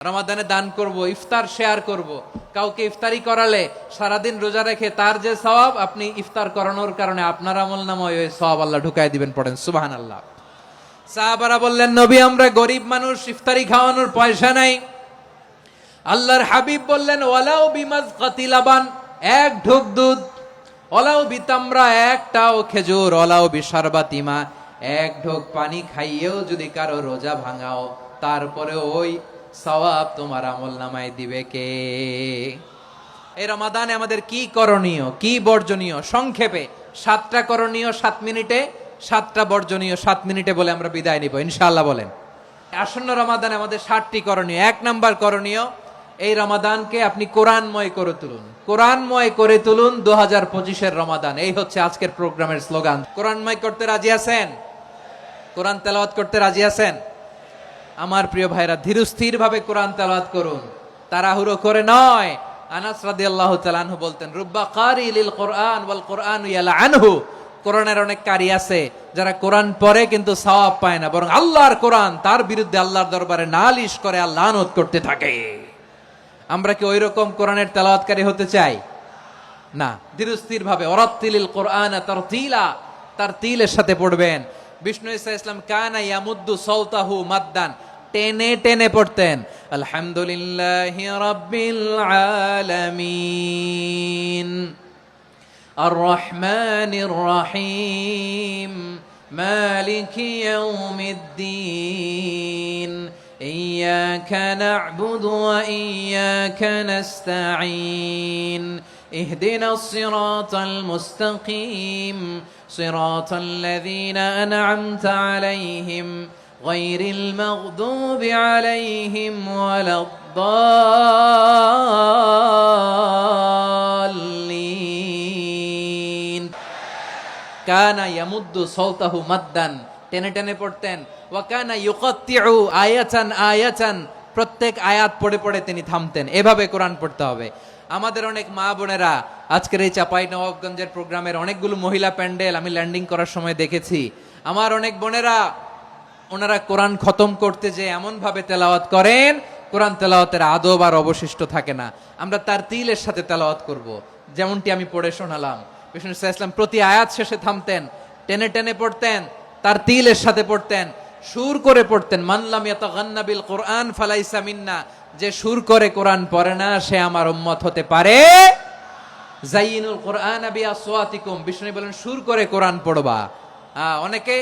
রমাদানে দান করব, ইফতার শেয়ার করব। কাউকে ইফতারি করালে সারাদিন রোজা রেখে তার যে সওয়াব, আপনি ইফতার করানোর কারণে আপনার আমলনামায় ওই সওয়াব আল্লাহ ঢুকাই দিবেন। পড়েন সুবহানাল্লাহ। সাহাবারা বললেন, নবী আমরা গরিব মানুষ, ইফতারি খাওয়ানোর পয়সা নাই। আল্লাহর হাবিব বললেন, ওয়ালাউ বিমাজকাতি লাবান, এক ঢোক দুধ, ওয়ালাউ বিতামরা, একটাও খেজুর, ওয়ালাউ বিশারবাতি মা, এক ঢোক পানি খাইয়েও যদি কারো রোজা ভাঙাও, তারপরে ওই সওয়াব তোমার আমলনামায় দিবে কে? এই রমাদানে আমাদের কি করণীয়, কি বর্জনীয়? সংক্ষেপে 7টা করণীয় 7 মিনিটে, 7টা বর্জনীয় 7 মিনিটে বলে আমরা বিদায় নিব ইনশাআল্লাহ। বলেন, আসন্ন রমাদানে আমাদের 7টি করণীয়। 1 নাম্বার করণীয়, এই রমাদানকে আপনি কোরআনময় করে তুলুন। কোরআনময় করে তুলুন 2025-এর রমাদান। এই হচ্ছে আজকের প্রোগ্রামের স্লোগান। কোরআনময় করতে রাজি আছেন? কোরআন তেলাওয়াত করতে রাজি আছেন? আমার প্রিয় ভাইরা, ধীরস্থির ভাবে কোরআন তেলাওয়াত করুন, তাড়াহুড়ো করে নয়। আনাস রাদিয়াল্লাহু তাআলা আনহু বলতেন, রুব্বা কারি লিল কোরআন ওয়াল কোরআনু ইয়ালআনহু, কোরআনের অনেক কারি আছে যারা কোরআন পড়ে কিন্তু সওয়াব পায় না, বরং আল্লাহর কোরআন তার বিরুদ্ধে আল্লাহর দরবারে নালিশ করে আর লানত করতে থাকে। আমরা কি ওইরকম কোরআনের তেলাওয়াতকারী হতে চাই? না। ধীরস্থির ভাবে, ওয়ারাত্তিলিল কোরআন তারতিলা, তারতিলের সাথে পড়বেন। বিষ্ণু ঈসা ইসলাম কানা ইয়ামুদ্দু সাওতাহু মাদ্দান, টেনে টেনে পড়তেন। আলহামদুলিল্লাহি রাব্বিল আলামিন আর রহমানির রহিম মালিকি ইয়াউমিদ্দিন ইয়্যাকা না'বুদু ওয়া ইয়্যাকা নাস্তাঈন ইহদিনাস সিরাতাল মুস্তাকিম সিরাতাল লাযীনা আন'আমতা আলাইহিম গায়রিল মাগদুবি আলাইহিম ওয়ালাদ-দাল্লিন। কানা ইয়ামুদ্দু সাওতাহু মাদ্দান, টেনে টেনে পড়তেন। ওয়া কানা ইউকাত্তিউ আয়াতান আয়াতান, প্রত্যেক আয়াত পড়ে পড়ে তিনি থামতেন। এভাবে কোরআন পড়তে হবে। আমাদের অনেক মা বোনেরা, আজকের এই চাঁপাইনবাবগঞ্জের প্রোগ্রামের অনেকগুলো মহিলা প্যান্ডেল আমি ল্যান্ডিং করার সময় দেখেছি। আমার অনেক বোনেরা, ওনারা কোরআন খতম করতে যে এমন ভাবে তেলাওয়াত করেন, কোরআন তেলাওয়াতের আদব আর অবশিষ্ট থাকে না। আমরা তার তিলের সাথে তেলাওয়াত করব, যেমনটি আমি পড়ে শোনালাম। বিষ্ণু ইসলাম প্রতি আয়াত শেষে থামতেন, টেনে টেনে পড়তেন, তার তিলের সাথে পড়তেন, সুর করে পড়তেন। মানলাম ইয়াতাগান্না বিল কোরআন ফালাইসা মিন্না, যে সুর করে কোরআন পড়ে না সে আমার উম্মত হতে পারে। জাইনুল কোরআন বিআসওয়াতিকুম, বিষ্ণু বলেন সুর করে কোরআন পড়বা। অনেকে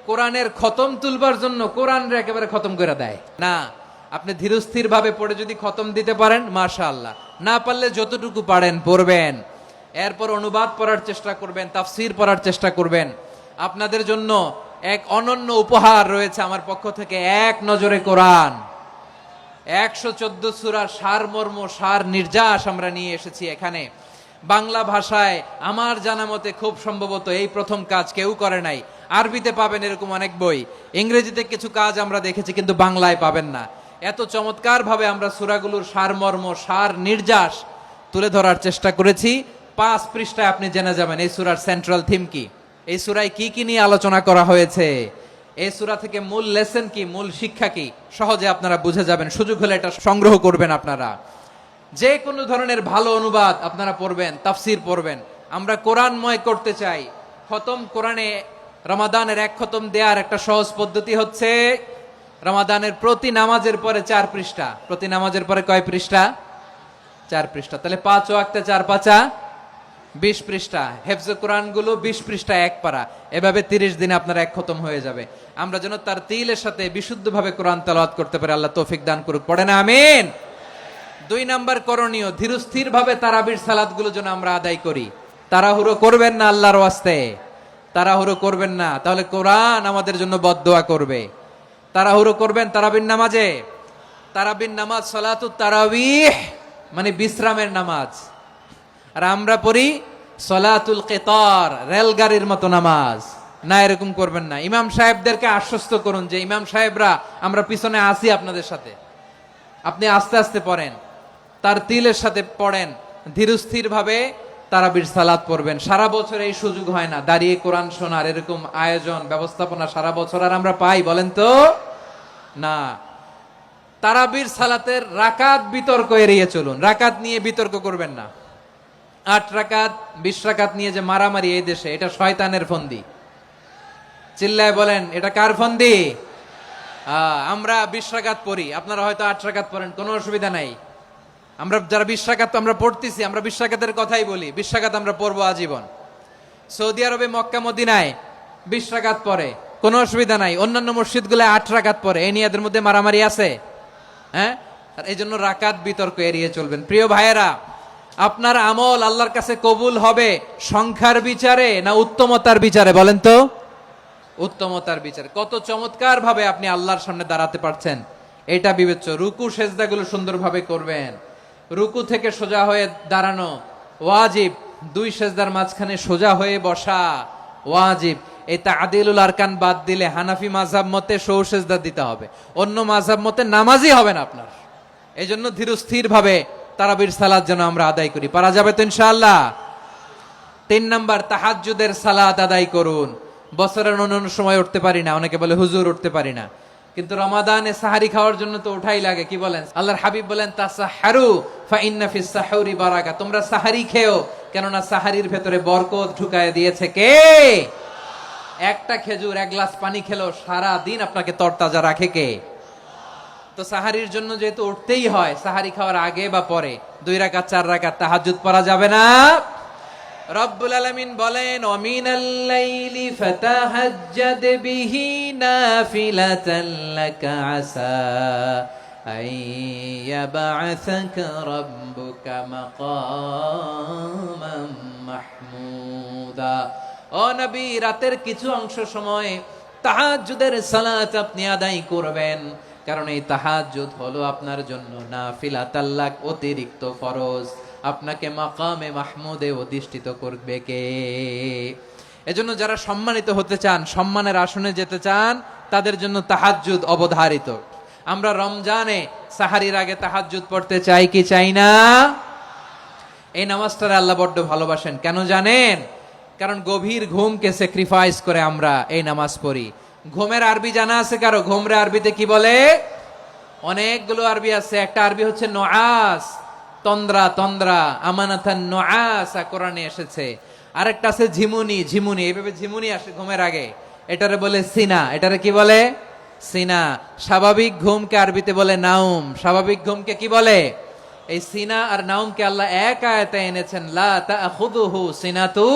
কোরআনের খতম তুলবার জন্য কোরআনরে একেবারে খতম করে দেয় না। আপনি ধীরস্থির ভাবে পড়ে যদি খতম দিতে পারেন মাশাআল্লাহ, না পারলে যতটুকু পারেন পড়বেন। এরপর অনুবাদ পড়ার চেষ্টা করবেন, তাফসীর পড়ার চেষ্টা করবেন। আপনাদের জন্য এক অনন্য উপহার রয়েছে আমার পক্ষ থেকে, এক নজরে কোরআন। 114 সূরার সারমর্ম, সার নির্যাস আমরা নিয়ে এসেছি এখানে। বাংলা ভাষায় আমার জানা মতে খুব সম্ভবত এই প্রথম কাজ, কেউ করে নাই। আরবিতে পাবেন এরকম অনেক বই, ইংরেজিতে কিছু কাজ আমরা দেখেছি, কিন্তু বাংলায় পাবেন না। এত চমৎকার ভাবে আমরা সূরাগুলোর সারমর্ম, সার নির্যাস তুলে ধরার চেষ্টা করেছি। 5 পৃষ্ঠায় আপনি জেনে যাবেন এই সূরার সেন্ট্রাল থিম কি, এই সূরায় কি কি নিয়ে আলোচনা করা হয়েছে, এই সূরা থেকে মূল লেসন কি, মূল শিক্ষা কি, সহজে আপনারা বুঝে যাবেন। সুযোগ হলে এটা সংগ্রহ করবেন আপনারা। যে কোনো ধরনের ভালো অনুবাদ আপনারা পড়বেন, তাফসীর পড়বেন। আমরা কোরআনময় করতে চাই। খতম কোরআনে রমাদানের 1 খতম দেওয়ার একটা সহজ পদ্ধতি হচ্ছে, রমাদানের প্রতি নামাজের পরে 4 পৃষ্ঠা। প্রতি নামাজের পরে কয় পৃষ্ঠা? 4 পৃষ্ঠা। তাহলে 5 ওয়াক্তে 4 পাঁচা 20 পৃষ্ঠা। হেফজে কোরআন গুলো 20 পৃষ্ঠা 1 পারা। এভাবে 30 দিনে আপনার 1 খতম হয়ে যাবে। আমরা যেন তার তিলের সাথে বিশুদ্ধভাবে কোরআন তেলাওয়াত করতে পারি, আল্লাহ তৌফিক দান করুক। পড়ে না আমিন। 2 নাম্বার করণীয়, ধীরস্থির ভাবে তারাবির সালাতগুলো যেন আমরা আদায় করি। তাড়াহুড়ো করবেন না আল্লাহর ওয়াস্তে, তাড়াহুড়ো করবেন না, তাহলে কোরআন আমাদের জন্য বদদোয়া করবে। তাড়াহুড়ো করবেন তারাবির নামাজে। তারাবির নামাজ সালাতুত তারাবিহ মানে বিশ্রামের নামাজ। আর আমরা পড়ি সলাতুল কিতার, রেলগাড়ির মতো নামাজ। না, এরকম করবেন না। ইমাম সাহেবদেরকে আশ্বস্ত করুন যে ইমাম সাহেবরা আমরা পিছনে আসি আপনাদের সাথে, আপনি আস্তে আস্তে পড়েন, তার তিলের সাথে পড়েন, ধীরস্থির ভাবে তারাবির সালাত পড়বেন। সারা বছর এই সুযোগ হয় না দাঁড়িয়ে কোরআন শোনার, এরকম আয়োজন ব্যবস্থাপনা সারা বছর আর আমরা পাই বলেন তো? না। তারাবির সালাতের রাকাত বিতর্ক এড়িয়ে চলুন। রাকাত নিয়ে বিতর্ক করবেন না। 8 রাকাত 20 রাকাত নিয়ে যে মারামারি এই দেশে, এটা শয়তানের ফন্দি। চিল্লায় বলেন, এটা কার ফন্দি? আমরা 20 রাকাত পড়ি, আপনারা হয়তো 8 রাকাত পড়েন, কোনো অসুবিধা নাই। আমরা যারা 20 রাকাত আমরা পড়তেছি, আমরা 20 রাকাতের কথাই বলি। 20 রাকাত আমরা পড়বো আজীবন। সৌদি আরবে মক্কা মদিনায় 20 রাকাত পড়ে, কোনো অসুবিধা নাই। অন্যান্য মসজিদগুলো 8 রাকাত পড়ে, এই নিয়ে এদের মধ্যে মারামারি আছে? হ্যাঁ, আর এই জন্য রাকাত বিতর্ক এড়িয়ে চলবেন। প্রিয় ভাইয়েরা, আপনার আমল আল্লাহর কাছে কবুল হবে সংখ্যার বিচারে না উত্তমতার বিচারে? বলেন তো। উত্তমতার বিচারে। কত চমৎকার ভাবে আপনি আল্লাহর সামনে দাঁড়াতে পারছেন, এটা বিবেচ্য। রুকু সেজদাগুলো সুন্দরভাবে করবেন। রুকু থেকে সোজা হয়ে দাঁড়ানো ওয়াজিব, 2 সেজদার মাঝখানে সোজা হয়ে বসা ওয়াজিব। এই তা'দিলুল আরকান বাদ দিলে হানাফি মাযহাব মতে সৌ সেজদা দিতে হবে, অন্য মাযহাব মতে নামাজই হবে না আপনার। এই জন্য ধীরস্থির ভাবে তারাবির সালাত যেন আমরা আদায় করি। পারা যাবে তো ইনশাআল্লাহ? 3 নাম্বার, তাহাজ্জুদের সালাত আদায় করুন। বছরের অন্যান্য সময় উঠতে পারি না, অনেকে বলে হুজুর উঠতে পারি না, কিন্তু রমাদানে সাহারি খাওয়ার জন্য তো ওঠাই লাগে। কি বলেন? আল্লাহর হাবিব বলেন, তাসাহারু ফা ইন্না ফিস সাহুরি বারাকা। তোমরা সাহারি খেও, কেননা সাহারির ভেতরে বরকত ঢুকায় দিয়েছে কে? একটা খেজুর, 1 গ্লাস পানি খেলেও সারা দিন আপনাকে তরতাজা রাখে কে? তো সাহারির জন্য যেহেতু উঠতেই হয়, সাহারি খাওয়ার আগে বা পরে 2 রাকাত 4 রাকাত তাহাজ্জুদ পড়া যাবে না? রব্বুল আলামিন বলেন, ওয়ামিনাল লাইলি ফাতাহাজ্জাদ বিহি নাফিলাতান লাকা আসা আইয়াবআসাকা রাব্বুকা মাকামান মাহমুদা। ও নবী, রাতের কিছু অংশ সময় তাহাজ্জুদের সালাত আপনি আদায় করবেন, কারণ এই তাহাজ্জুদ হলো আপনার জন্য নাফিলাতাল লাক, অতিরিক্ত ফরজ। আপনাকে মাকামে মাহমুদে অধিষ্ঠিত করবে কে? এজন্য যারা সম্মানিত হতে চান, সম্মানের আসনে যেতে চান, তাদের জন্য তাহাজ্জুদ অবধারিত। আমরা রমজানে সাহারির আগে তাহাজ্জুদ পড়তে চাই কি চাই না? এই নামাজটারে আল্লাহ বড্ড ভালোবাসেন। কেন জানেন? কারণ গভীর ঘুমকে স্যাক্রিফাইস করে আমরা এই নামাজ পড়ি। ঘুমের আরবি জানা আছে কারো? ঘুমরে আরবিতে কি বলে? অনেকগুলো আরবি আছে। একটা আরবি হচ্ছে নুআস, তন্দ্রা, তন্দ্রা, আমানাতান নুআসা কোরআনে এসেছে। আরেকটা আছে ঝিমুনি, ঝিমুনি, এইভাবে ঝিমুনি আসে ঘুমের আগে, এটারে বলে সিনা। এটারে কি বলে? সিনা। স্বাভাবিক ঘুমকে আরবিতে বলে নাউম। স্বাভাবিক ঘুমকে কি বলে? এই সিনা আর নাউমকে আল্লাহ এক আয়াতে এনেছেন, লা তাখুযুহু সিনাতু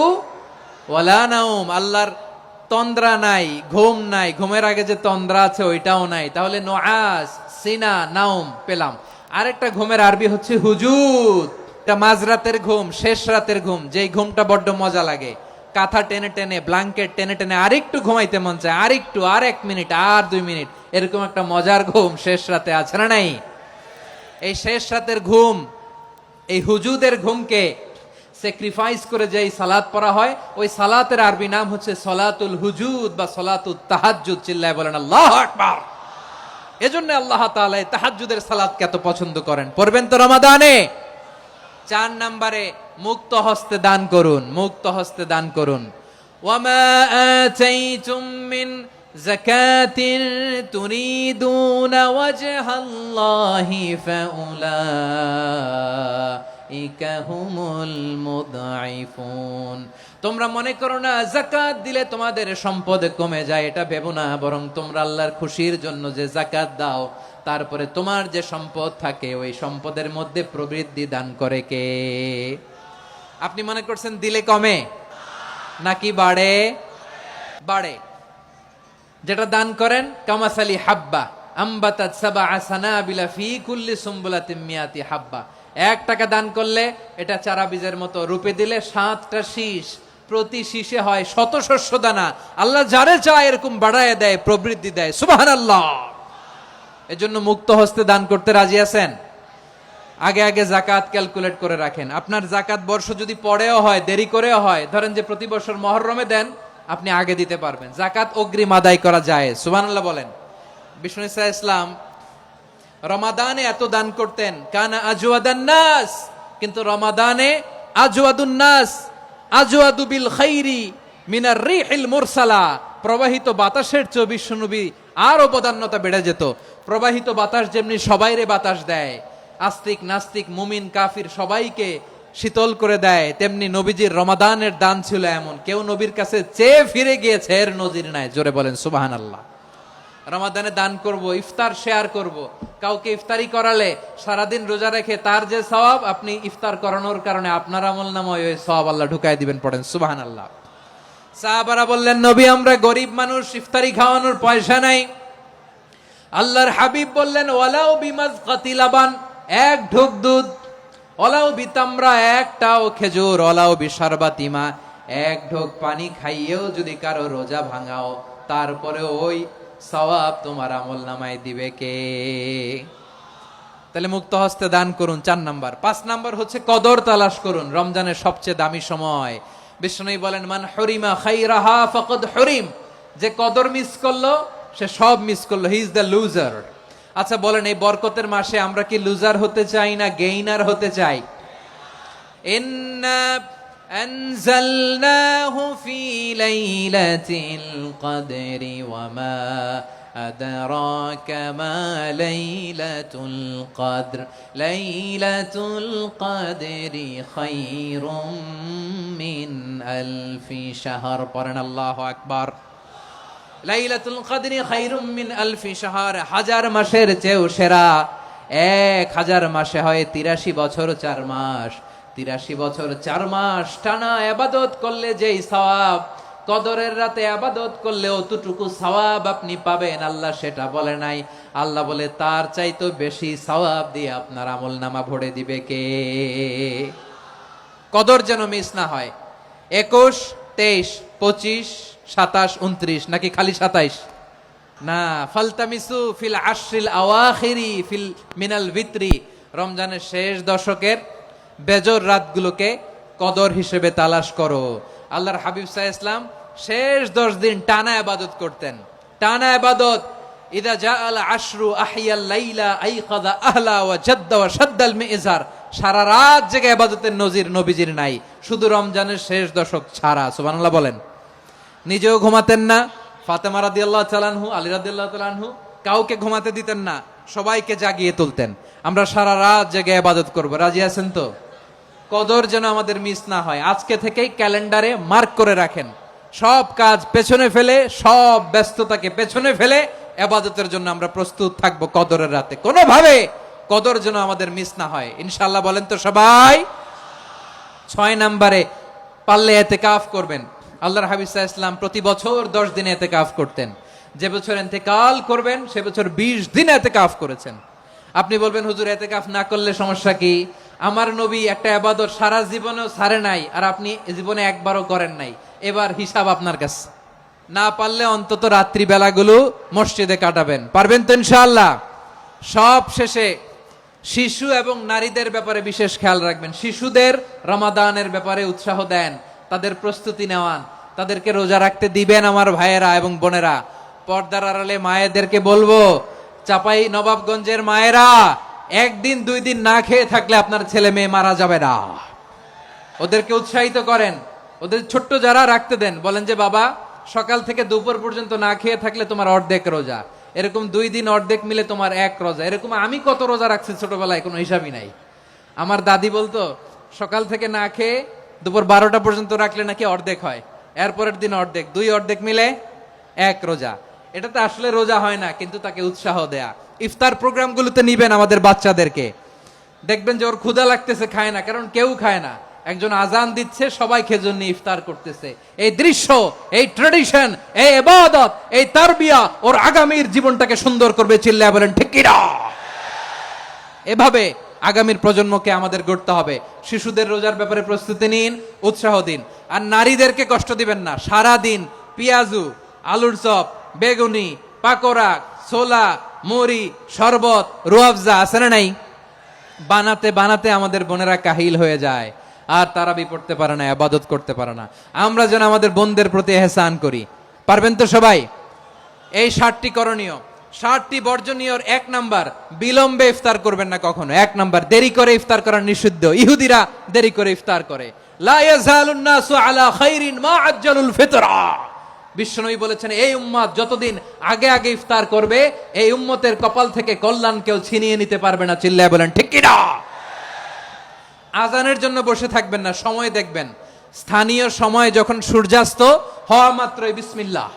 ওয়ালা নাউম। আল্লাহর তন্দ্রা নাই, ঘুম নাই। ঘুমের আগে যে তন্দ্রা আছে ওইটাও নাই। তাহলে নুআস, সিনা, নাউম পেলাম। আরেকটা ঘুমের আরবি হচ্ছে হুজুদ। এটা মাঝরাতের ঘুম, শেষ রাতের ঘুম, যেই ঘুমটা বড্ড মজা লাগে। কাঁথা টেনে টেনে, ব্ল্যাঙ্কেট টেনে টেনে আরেকটু ঘুমাইতে মন চায়, আরেকটু, আর 1 মিনিট, আর 2 মিনিট, এরকম একটা মজার ঘুম শেষ রাতে আছে না নাই? এই শেষ রাতের ঘুম, এই হুজুদের ঘুমকে স্যাক্রিফাইস করে যেই সালাত পড়া হয়, ওই সালাতের আরবি নাম হচ্ছে সলাতুল হুজুদ বা সলাতুত তাহাজ্জুদ। চিল্লায় বলেন আল্লাহু আকবার। এজন্য আল্লাহ তাআলা এই তাহাজ্জুদের সালাতকে এত পছন্দ করেন। পড়বেন তো রমাদানে। 4 নম্বরে, মুক্ত হস্তে দান করুন। মুক্ত হস্তে দান করুন। ওয়ামা আতাইতুম মিন যাকাতিন তুরিদুনা ওয়াজহাল্লাহি ফাউলাইকা হুমুল মুদঈফুন। তোমরা মনে করো না যাকাত দিলে তোমাদের সম্পদ কমে যায়, এটা ভেবো না। বরং তোমরা আল্লাহর খুশির জন্য যে যাকাত দাও, তারপরে তোমার যে সম্পদ থাকে ওই সম্পদের মধ্যে প্রবৃদ্ধি দান করে কে? আপনি মনে করছেন দিলে কমে নাকি বাড়ে? বাড়ে। যেটা দান করেন, কামাসালি হাব্বা আম্বাতাত সাবআ সানাবিলা ফি কুল্লি সুমবুলাতিন মিয়াতি হাব্বা। 1 টাকা দান করলে এটা চারা বীজের মতো, রূপে দিলে 7টা শীষ, প্রতি শীষে হয় 100 শস্য দানা। আল্লাহ যারে চায় এরকম বাড়ায় দেয়, প্রবৃদ্ধি দেয়। সুবহানাল্লাহ। এজন্য মুক্ত হস্তে দান করতে রাজি আছেন? আগে আগে যাকাত ক্যালকুলেট করে রাখেন। আপনার যাকাত বর্ষ যদি পরেও হয়, দেরি করেও হয়, ধরেন যে প্রতি বছর মুহররমে দেন, আপনি আগে দিতে পারবেন। যাকাত অগ্রিম আদায় করা যায়। সুবহানাল্লাহ বলেন। বিষ্ণু ইসা ইসলাম রমাদানে এত দান করতেন, কানা আজওয়াদান নাস, কিন্তু রমাদানে আজওয়াদুন নাস আজওয়াদু বিল খাইরি মিনার রিহিল মুরসালা, প্রবাহিত বাতাসের চেয়ে বিশ্বনবী আর অবদান্যতা বেড়ে যেত। প্রবাহিত বাতাস যেমনি সবাইরে বাতাস দেয়, আস্তিক নাস্তিক মুমিন কাফির সবাইকে শীতল করে দেয়, তেমনি নবীজির রমাদানের দান ছিল এমন, কেউ নবীর কাছে চেয়ে ফিরে গিয়েছে এর নজির নাই। জোরে বলেন সুবহানাল্লাহ। রমাদানে দান করব, ইফতার শেয়ার করব, কাউকে ইফতারি করালে সারাদিন রোজা রেখে তার যে সওয়াব, আপনি ইফতার করানোর কারণে আপনার আমলনামায় ওই সওয়াব আল্লাহ ঢুকায় দিবেন। পড়েন সুবহানাল্লাহ। সাহাবারা বললেন, নবী আমরা গরিব মানুষ, ইফতারি খাওয়ানোর পয়সা নাই। আল্লাহর হাবিব বললেন, ওয়ালাউ বিমাজকাতি লাবান, এক ঢোক দুধ, ওয়ালাউ বিতামরা, একটাও খেজুর, ওয়ালাউ বিশারবাতি মা, এক ঢোক পানি খাইয়েও যদি কারো রোজা ভাঙাও, তারপরে ওই সওয়াব তোমার আমলনামায় দিবে কে? তাহলে মুক্ত হস্তে দান করুন, 4 নাম্বার। 5 নাম্বার হচ্ছে কদর তালাশ করুন, রমজানের সবচেয়ে দামি সময়। বিষ্ণু বলেন, মান হরিমা খাইরাহা ফাকাদ হরিম, যে কদর মিস করলো সে সব মিস করলো, হি ইজ দ্য লুজার। আচ্ছা বলেন, এই বরকতের মাসে আমরা কি লুজার হতে চাই না গেইনার হতে চাই? ইন্না আনজালনাহু ফি লাইলাতিল কদরি ওয়া মা আদরাকা মা লাইলাতুল কদর, লাইলাতুল কদরি খায়রুম মিন আলফি শাহর। পড়েন আল্লাহু আকবার। লাইলাতুল কদরি খায়রুম মিন আলফি শাহর, 1000 মাসের চেয়েও সেরা। 1000 মাসে হয় 83 বছর 4 মাস। 83 বছর 4 মাস টানা ইবাদত করলে যেই সওয়াব, কদরের রাতে ইবাদত করলে অতটুকু সওয়াব আপনি পাবেন, আল্লাহ সেটা বলে নাই। আল্লাহ বলে তার চাইতে বেশি সওয়াব দিয়ে আপনার আমলনামা ভরে দিবে কে? কদর যেন মিস না হয়। 21, 23, 25, 27, 29 নাকি খালি 27? না, ফালতামিসু ফিল আশরিল আওয়াখিরি ফিল মিনাল ভিতরি, রমজানের শেষ দশকের বেজর রাতগুলোকে কদর হিসেবে তালাশ করো। আল্লাহর হাবিব সাল্লাল্লাহু আলাইহি ওয়াসাল্লাম শেষ 10 দিন টানা ইবাদত করতেন, টানা ইবাদত। ইদা জাআল আশরু আহিয়াল লাইলা আইকাযা আহলা ওয়া জাদ্দা ওয়া শাদ্দাল মিজার, সারা রাত জেগে ইবাদতের নজির নবীজির নাই, শুধু রমজানের শেষ দশক ছাড়া। সুবহানাল্লাহ বলেন। নিজেও ঘুমাতেন না, ফাতেমা রাদিয়াল্লাহু তাআলা আনহু, আলী রাদিয়াল্লাহু তাআলা আনহু কাউকে ঘুমাতে দিতেন না, সবাইকে জাগিয়ে তুলতেন। আমরা সারা রাত জেগে ইবাদত করব, রাজি আছেন তো? কদর যেন আমাদের মিস না হয়। আজকে থেকেই ক্যালেন্ডারে মার্ক করে রাখেন, সব কাজ পেছনে ফেলে, সব ব্যস্ততাকে পেছনে ফেলে ইবাদতের জন্য আমরা প্রস্তুত থাকব কদরের রাতে। কোনোভাবে কদর যেন আমাদের মিস না হয়, ইনশাআল্লাহ। বলেন তো সবাই। 6 নম্বরে পারলে ইতিকাফ করবেন। আল্লাহর হাবিব সাল্লাল্লাহু আলাইহি ওয়াসাল্লাম প্রতি বছর 10 দিন ইতিকাফ করতেন। যে বছর ইন্তেকাল করবেন সে বছর 20 দিন ইতিকাফ করেছেন। আপনি বলবেন, হুজুর ইতিকাফ না করলে সমস্যা কি? আমার নবী একটা ইবাদত সারা জীবনেও ছাড়ে নাই, আর আপনি জীবনে একবারও করেন নাই। এবার হিসাব আপনার কাছে। না পারলে অন্তত রাত্রি বেলাগুলো মসজিদে কাটাবেন। পারবেন তো ইনশাআল্লাহ? সব শেষে শিশু এবং নারীদের ব্যাপারে বিশেষ খেয়াল রাখবেন। শিশুদের রমাদানের ব্যাপারে উৎসাহ দেন, তাদের প্রস্তুতি নেওয়ান, তাদেরকে রোজা রাখতে দিবেন। আমার ভাইয়েরা এবং বোনেরা, পর্দার আড়ালে মায়েদেরকে বলবো, চাপাই নবাবগঞ্জের মায়েরা, 1 দিন 2 দিন না খেয়ে থাকলে আপনার ছেলে মেয়ে মারা যাবে না। ওদেরকে উৎসাহিত করেন, ওদের ছোট্ট যারা রাখতে দেন, বলেন যে বাবা সকাল থেকে দুপুর পর্যন্ত না খেয়ে থাকলে তোমার অর্ধেক রোজা, এরকম 2 দিন অর্ধেক মিলে তোমার 1 রোজা। এরকম আমি কত রোজা রাখছি ছোটবেলায়, কোনো হিসাবই নাই। আমার দাদি বলতো, সকাল থেকে না খেয়ে দুপুর 12টা পর্যন্ত রাখলে নাকি অর্ধেক হয়, এরপরের দিন অর্ধেক, 2 অর্ধেক মিলে 1 রোজা। এটা তো আসলে রোজা হয় না, কিন্তু তাকে উৎসাহ দেয়া। ইফতার প্রোগ্রামগুলোতে নিবেন আমাদের বাচ্চাদেরকে, দেখবেন যে ওর ক্ষুধা লাগতেছে, খায় না, কারণ কেউ খায় না। একজন আজান দিচ্ছে, সবাই খেজুর নিয়ে ইফতার করতেছে। এই দৃশ্য, এই ট্রেডিশন, এই ইবাদত, এই তারবিয়া ওর আগামীর জীবনটাকে সুন্দর করবে। চিল্লায় বলেন ঠিক কি না? এভাবে আগামীর প্রজন্মকে আমাদের গড়তে হবে। শিশুদের রোজার ব্যাপারে প্রস্তুতি নিন, উৎসাহ দিন। আর নারীদেরকে কষ্ট দিবেন না। সারা দিন পেঁয়াজু, আলুর চপ, বেগুনি, পাকোড়া, ছোলা, মুড়ি, শরবত, রুয়াফজা আছে না নাই, বানাতে বানাতে আমাদের বোনেরা কাহিল হয়ে যায়, আর তারাবি পড়তে পারে না, ইবাদত করতে পারে না। আমরা যেন আমাদের বোনদের প্রতি ইহসান করি। পারবেন তো সবাই? এই 7টি করণীয়, 7টি বর্জনীয়। 1 নাম্বার, বিলম্বে ইফতার করবেন না কখনো। 1 নাম্বার, দেরি করে ইফতার করা নিষিদ্ধ। ইহুদিরা দেরি করে ইফতার করে। লা ইয়াজালুন নাসু আলা খাইরিন মা আজ্জালুল ফিতরা। বিশ্বনবী বলেছেন, এই উম্মত যতদিন আগে আগে ইফতার করবে, এই উম্মতের কপাল থেকে কল্যাণ কেউ ছিনিয়ে নিতে পারবে না। চিল্লায় বলেন ঠিক কি না? আজানের জন্য বসে থাকবেন না, সময় দেখবেন। স্থানীয় সময় যখন সূর্যাস্ত হওয়া মাত্রই বিসমিল্লাহ,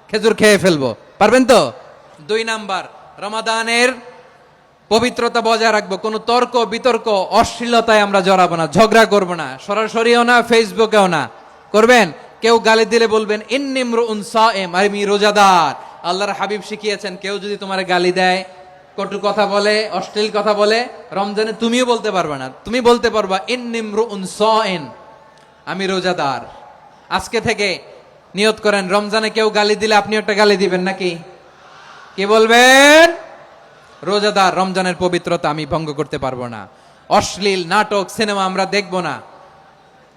খেজুর খেয়ে ফেলবো। পারবেন তো? 2 নাম্বার, রমাদানের পবিত্রতা বজায় রাখবো। কোনো তর্ক বিতর্ক অশ্লীলতায় আমরা জড়াবো না, ঝগড়া করবো না, সরাসরিও না, ফেসবুকেও না। করবেন? কেউ গালি দিলে বলবেন ইন্নিমরুউন সায়েম, আমি রোজাদার। আল্লাহর হাবিব শিখিয়েছেন, কেউ যদি তোমার গালি দেয়, কটু কথা বলে, অশ্লীল কথা বলে, রমজানে তুমিও বলতে পারবে না। তুমি বলতে পারবা ইন্নিমরুউন সায়েম, আমি রোজাদার। আজকে থেকে নিয়ত করেন, রমজানে কেউ গালি দিলে আপনি একটা গালি দিবেন নাকি? কি বলবেন? রোজাদার, রমজানের পবিত্রতা আমি ভঙ্গ করতে পারবো না। অশ্লীল নাটক সিনেমা আমরা দেখবো না।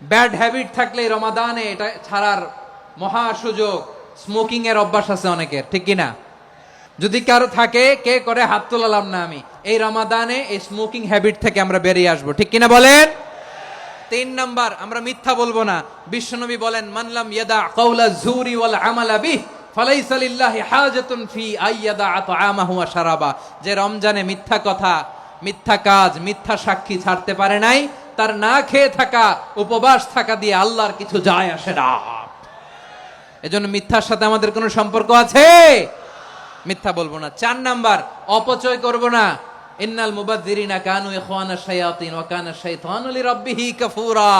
ব্যাড হ্যাবিট থাকলে রমাদানে এটা ছাড়ার মহা সুযোগ। স্মোকিং এর অভ্যাস আছে অনেকের, ঠিক কিনা? যদি কারো থাকে, কে করে হাত তোলালাম না আমি, এই রমাদানে এই স্মোকিং হ্যাবিট থেকে আমরা বেরিয়ে আসবো, ঠিক কিনা বলেন? 3 নাম্বার, আমরা মিথ্যা বলবো না। বিশ্বনবী বলেন, মানলাম ইয়াদা কাওলা যুরি ওয়াল আমালা বিহ ফালাইসা লিল্লাহি হাজাতুন ফি আইয়াদা আতআমাহু ওয়া শারাবা। যে রমজানে মিথ্যা কথা, মিথ্যা কাজ, মিথ্যা সাক্ষী ছাড়তে পারে নাই, তার না খেয়ে থাকা, উপবাস থাকা দিয়ে আল্লাহর কিছু যায় আসে না। এজন্য মিথ্যার সাথে আমাদের কোনো সম্পর্ক আছে? মিথ্যা বলবো না। 4 নাম্বার, অপচয় করব না। ইন্নাল মুবাযযিরিনা কানু ইখওয়ানাশ শায়াতিন ওয়া কানা শাইতানু লিরাব্বিহি কাফুরা।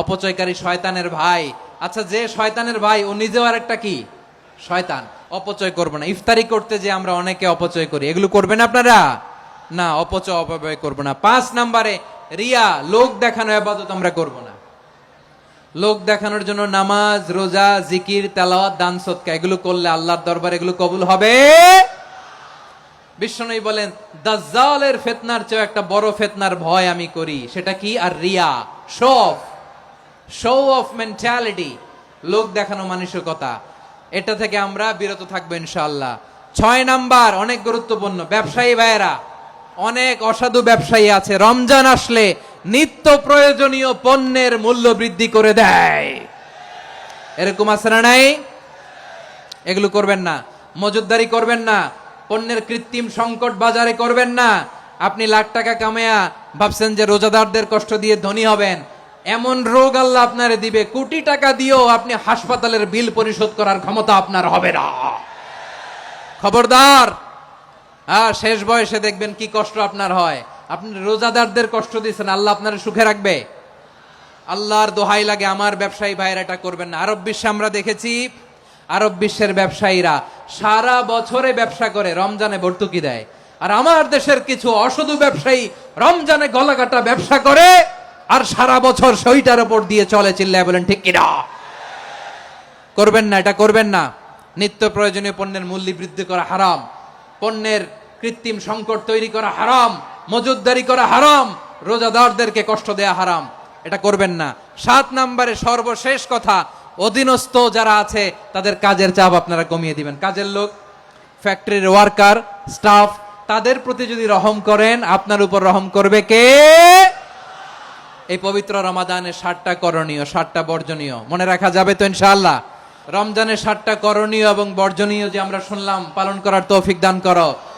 অপচয়কারী শয়তানের ভাই। আচ্ছা, যে শয়তানের ভাই, ও নিজেও আরেকটা কি? শয়তান। অপচয় করব না। ইফতারি করতে যে আমরা অনেকে অপচয় করি, এগুলো করবেন আপনারা না। অপচয় অপব্যয় করব না। 5 নাম্বারে, রিয়া, লোক দেখানো ইবাদত আমরা করব না। লোক দেখানোর জন্য নামাজ, রোজা, জিকির, তেলাওয়াত, দান সদকা এগুলো করলে আল্লাহর দরবারে এগুলো কবুল হবে। বিশ্বনবী বলেন, দাজ্জালের ফিতনার চেয়ে একটা বড় ফিতনার ভয় আমি করি, সেটা কি? আর রিয়া, শো অফ মেন্টালিটি, লোক দেখানো মানসিকতা। এটা থেকে আমরা বিরত থাকবো ইনশাআল্লাহ। 6 নাম্বার, অনেক গুরুত্বপূর্ণ, ব্যবসায়ী ভাইয়েরা, অনেক অসাধু ব্যবসায়ী আছে, রমজান আসলে নিত্য প্রয়োজনীয় পণ্যের মূল্য বৃদ্ধি করে দেয়। এরকম আছে না নাই? এগুলো করবেন না। মজুদদারি করবেন না। পণ্যের কৃত্রিম সংকট বাজারে করবেন না। আপনি লাখ টাকা কামায়া ভাবছেন যে রোজাদারদের কষ্ট দিয়ে ধনী হবেন, এমন রোগ আল্লাহ আপনারে দিবে, কোটি টাকা দিয়েও আপনি হাসপাতালের বিল পরিশোধ করার ক্ষমতা আপনার হবে না। খবরদার। শেষ বয়সে দেখবেন কি কষ্ট আপনার হয়। আপনি রোজাদারদের কষ্ট দিচ্ছেন, আল্লাহ আপনার সুখে রাখবে? আল্লাহর দোহাই লাগে, আমার ব্যবসায়ী ভাইয়েরা এটা করবেন না। আরব বিশ্বে আমরা দেখেছি, আরব বিশ্বের ব্যবসায়ীরা সারা বছরে ব্যবসা করে, রমজানে ভর্তুকি দেয়। আর আমার দেশের কিছু অসাধু ব্যবসায়ী রমজানে গলাকাটা ব্যবসা করে আর সারা বছর সইটার উপর দিয়ে চলে। চিল্লায় বলেন ঠিক কিনা? করবেন না, এটা করবেন না। নিত্য প্রয়োজনীয় পণ্যের মূল্য বৃদ্ধি করা হারাম, পণ্যের কৃত্রিম সংকট তৈরি করা হারাম, মজুদদারি করা হারাম, রোজাদারদেরকে কষ্ট দেয়া হারাম, এটা করবেন না। 7 নাম্বারে সর্বশেষ কথা, অধীনস্থ যারা আছে তাদের কাজের চাপ আপনারা কমিয়ে দিবেন। কাজের লোক, ফ্যাক্টরির ওয়ার্কার, স্টাফ, তাদের প্রতি যদি রহম করেন, আপনার উপর রহম করবে কে? এই পবিত্র রমাদানের 7টা করণীয়, 7টা বর্জনীয় মনে রাখা যাবে তো ইনশাআল্লাহ? রমজানের 7টা করণীয় এবং বর্জনীয় যে আমরা শুনলাম, পালন করার তৌফিক দান করো।